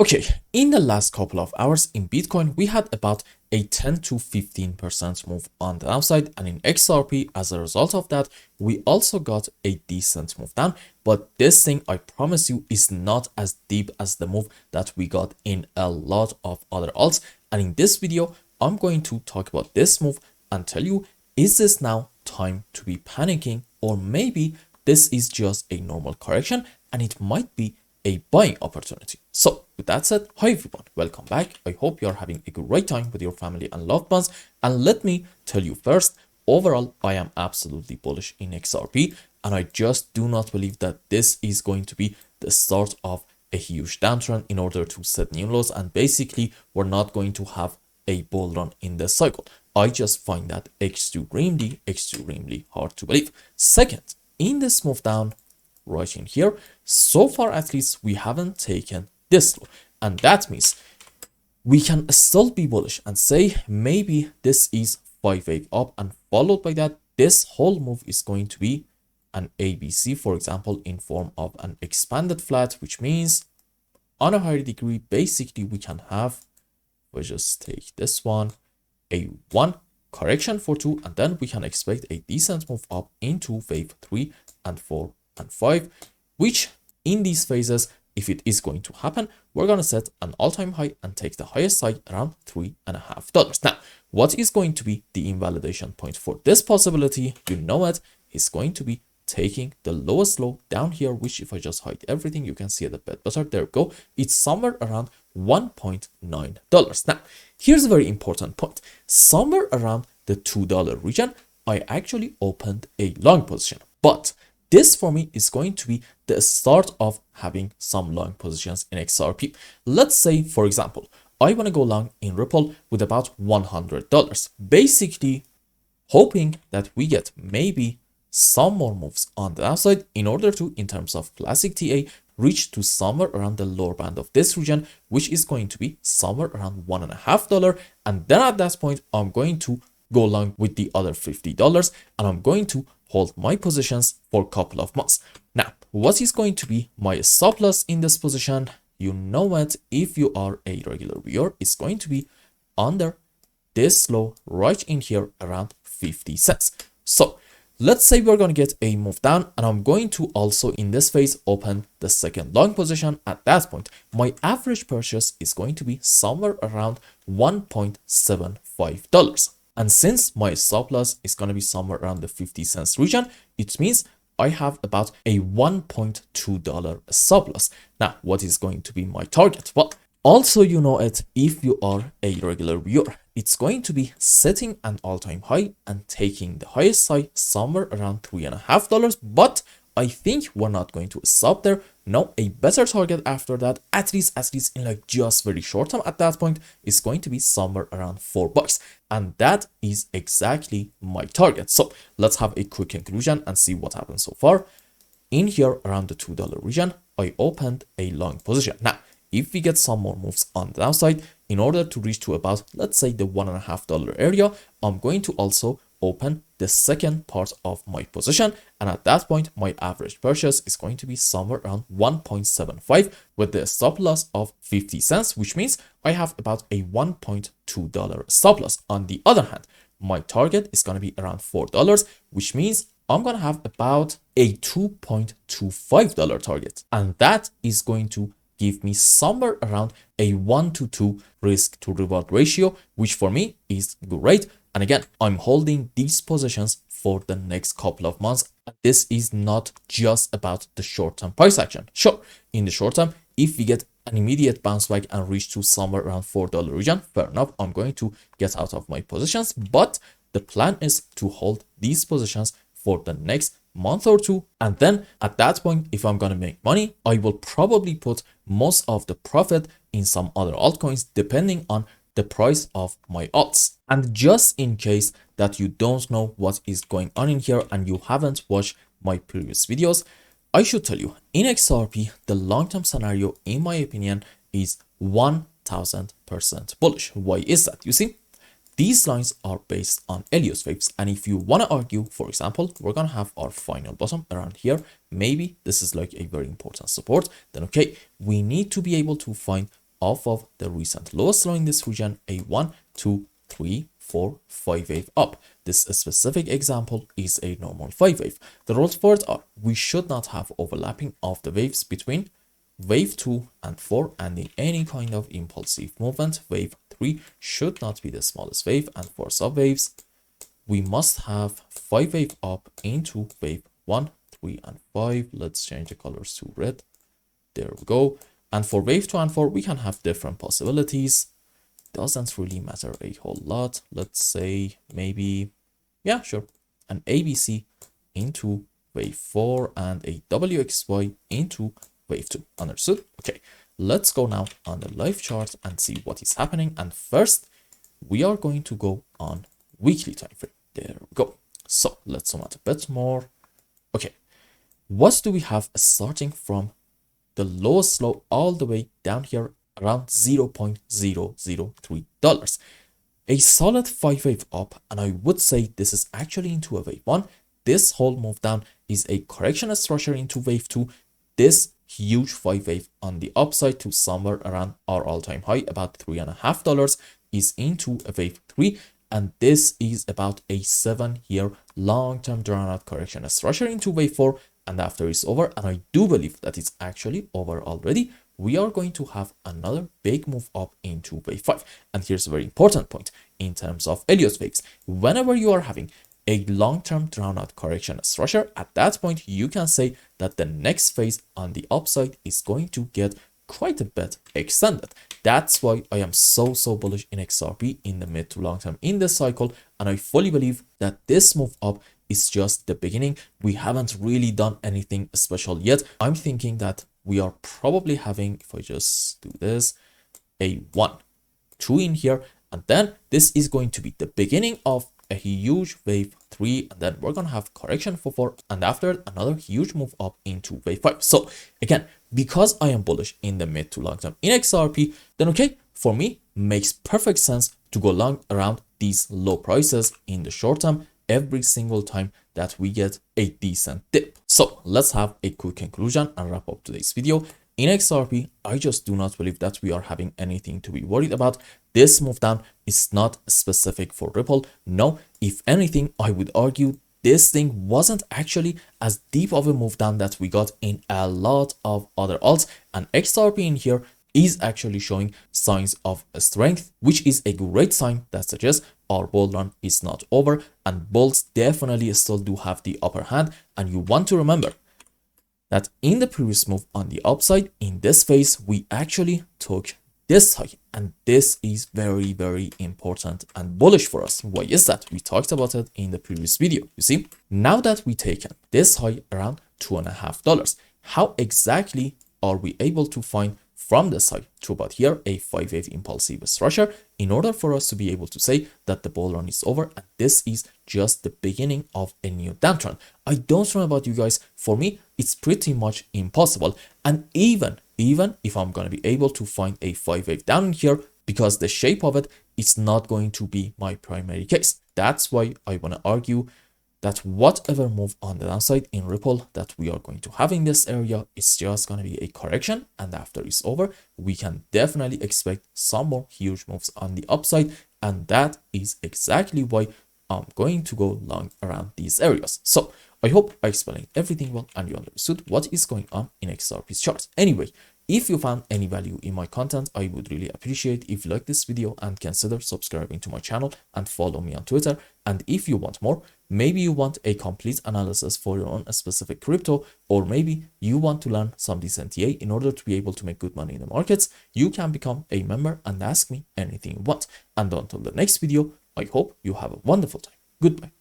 Okay, in the last couple of hours in Bitcoin, we had about a 10 to 15% move on the downside, and in XRP, as a result of that, we also got a decent move down. But this thing, I promise you, is not as deep as the move that we got in a lot of other alts. And in this video, I'm going to talk about this move and tell you, is this now time to be panicking, or maybe this is just a normal correction and it might be a buying opportunity. So with that said, hi everyone, welcome back. I hope you're having a great time with your family and loved ones. And let me tell you first, overall, I am absolutely bullish in XRP, and I just do not believe that this is going to be the start of a huge downtrend in order to set new lows, and basically we're not going to have a bull run in the cycle. I just find that extremely hard to believe. Second, in this move down right in here, so far at least we haven't taken this low, and that means we can still be bullish and say maybe this is 5-wave up, and followed by that this whole move is going to be an ABC, for example, in form of an expanded flat, which means on a higher degree basically we can have, we just take this one, a 1 correction for 2, and then we can expect a decent move up into wave 3 and 4 and 5, which in these phases, if it is going to happen, we're going to set an all-time high and take the highest side around $3.50. Now, what is going to be the invalidation point for this possibility? You know it is going to be taking the lowest low down here, which if I just hide everything, you can see it a bit better. There we go. It's somewhere around $1.9. Now, here's a very important point. Somewhere around the $2 region, I actually opened a long position, but this for me is going to be the start of having some long positions in XRP. Let's say, for example, I want to go long in Ripple with about $100, basically hoping that we get maybe some more moves on the downside in order to, in terms of classic TA, reach to somewhere around the lower band of this region, which is going to be somewhere around $1.50. And then at that point, I'm going to go long with the other $50, and I'm going to hold my positions for a couple of months. Now, what is going to be my stop loss in this position? You know it, if you are a regular viewer, it's going to be under this low right in here around 50 cents. So let's say we're going to get a move down, and I'm going to also in this phase open the second long position. At that point, my average purchase is going to be somewhere around $1.75. And since my stop loss is going to be somewhere around the 50 cents region, it means I have about a $1.2 stop loss. Now, what is going to be my target? Well, also, you know it, if you are a regular viewer, it's going to be setting an all-time high and taking the highest side somewhere around $3.50. But I think we're not going to stop there. No, a better target after that, at least in like just very short term at that point, is going to be somewhere around $4. And that is exactly my target. So let's have a quick conclusion and see what happened so far. In here around the $2 region, I opened a long position. Now, if we get some more moves on the downside, in order to reach to about, let's say, the $1.50 area, I'm going to also open the second part of my position, and at that point my average purchase is going to be somewhere around 1.75 with the stop loss of 50 cents, which means I have about a $1.2 stop loss. On the other hand, my target is going to be around $4, which means I'm going to have about a $2.25 target, and that is going to give me somewhere around a 1 to 2 risk to reward ratio, which for me is great. And again, I'm holding these positions for the next couple of months. This is not just about the short-term price action. Sure, in the short term, if we get an immediate bounce back and reach to somewhere around $4 region, fair enough, I'm going to get out of my positions. But the plan is to hold these positions for the next month or two. And then at that point, if I'm going to make money, I will probably put most of the profit in some other altcoins, depending on the price of my alts. And just in case that you don't know what is going on in here and you haven't watched my previous videos, I should tell you, in XRP, the long-term scenario, in my opinion, is 1000% bullish. Why is that? You see, these lines are based on Elliott waves, and if you want to argue, for example, we're going to have our final bottom around here, maybe this is like a very important support, then okay, we need to be able to find off of the recent lowest low in this region, a 1, 2, 3, 4, 5 wave up. This specific example is a normal 5 wave. The rules for it are we should not have overlapping of the waves between wave 2 and 4, and in any kind of impulsive movement, wave 3 should not be the smallest wave, and for sub waves, we must have 5 wave up into wave 1, 3, and 5. Let's change the colors to red. There we go. And for wave 2 and 4, we can have different possibilities. Doesn't really matter a whole lot. Let's say maybe, yeah, sure, an ABC into wave 4 and a WXY into wave 2. Understood? Okay, let's go now on the live chart and see what is happening. And first, we are going to go on weekly time frame. There we go. So let's zoom out a bit more. Okay, what do we have starting from the lowest low all the way down here around $0.003? A solid 5 wave up, and I would say this is actually into a wave 1. This whole move down is a correction structure into wave 2. This huge 5 wave on the upside to somewhere around our all-time high, about $3.50, is into a wave 3. And this is about a 7-year long-term drawn out correction structure into wave 4. And after it's over, and I do believe that it's actually over already, we are going to have another big move up into wave 5. And here's a very important point in terms of Elliott waves. Whenever you are having a long-term drawn out correction structure, at that point, you can say that the next phase on the upside is going to get quite a bit extended. That's why I am so bullish in XRP in the mid to long term in this cycle, and I fully believe that this move up is just the beginning. We haven't really done anything special yet. I'm thinking that we are probably having, if I just do this, a 1, 2 in here, and then this is going to be the beginning of a huge wave 3, and then we're gonna have correction for 4, and after another huge move up into wave 5. So again, because I am bullish in the mid to long term in XRP, then okay, for me makes perfect sense to go long around these low prices in the short term every single time that we get a decent dip. So let's have a quick conclusion and wrap up today's video. In XRP, I just do not believe that we are having anything to be worried about. This move down is not specific for Ripple. No, if anything, I would argue this thing wasn't actually as deep of a move down that we got in a lot of other alts, and XRP in here is actually showing signs of strength, which is a great sign that suggests our bull run is not over, and bulls definitely still do have the upper hand. And you want to remember that in the previous move on the upside, in this phase, we actually took this high, and this is very important and bullish for us. Why is that? We talked about it in the previous video. You see, now that we taken this high around $2.50, how exactly are we able to find from this high to about here a 5 wave impulsive structure in order for us to be able to say that the bull run is over and this is just the beginning of a new downtrend? I don't know about you guys, for me it's pretty much impossible. And even if I'm going to be able to find a 5 wave down here, because the shape of it is not going to be my primary case. That's why I want to argue that whatever move on the downside in Ripple that we are going to have in this area is just going to be a correction, and after it's over, we can definitely expect some more huge moves on the upside, and that is exactly why I'm going to go long around these areas. So I hope I explained everything well and you understood what is going on in XRP's charts. Anyway, if you found any value in my content, I would really appreciate if you like this video and consider subscribing to my channel and follow me on Twitter. And if you want more, maybe you want a complete analysis for your own specific crypto, or maybe you want to learn some decent TA in order to be able to make good money in the markets, you can become a member and ask me anything you want. And until the next video, I hope you have a wonderful time. Goodbye.